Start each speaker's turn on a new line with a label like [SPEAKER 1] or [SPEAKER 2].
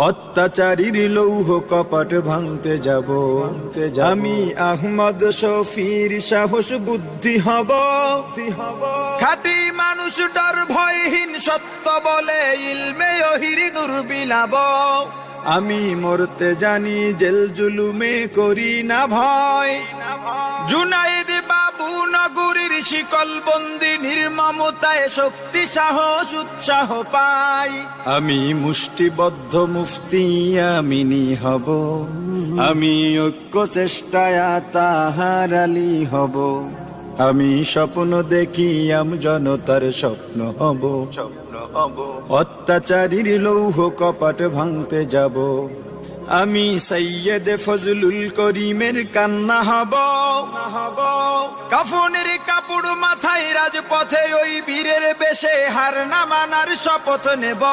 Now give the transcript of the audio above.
[SPEAKER 1] অত্যাচারীর লৌহ কপাট ভাঙতে যাব, আমি আহমদ শফির সাহস বুদ্ধি হব। খাঁটি মানুষ ডর ভয়হীন সত্য বলে ইলমে ওহির নূর বিলাব। আমি মরতে জানি জেল জুলুমে করি না ভয়। জুনাইদ বাবু নগরীর শিকল বন্দি নির্মমতায় শক্তি সাহস উৎসাহ পাই। আমি মুষ্টিবদ্ধ মুফতি আমিনি হব, আমি ঐক্য চেষ্টায় তাহার আলী হব। আমি স্বপ্ন দেখি জনতার স্বপ্ন হব। অত্যাচারীর লৌহ কপাট ভাঙতে যাব, আমি সৈয়দ ফজলুল করিমের কান্না হব। কাফনের কাপড় মাথায় রাজপথে ওই বীরের বেশে হার না মানার শপথ নেব।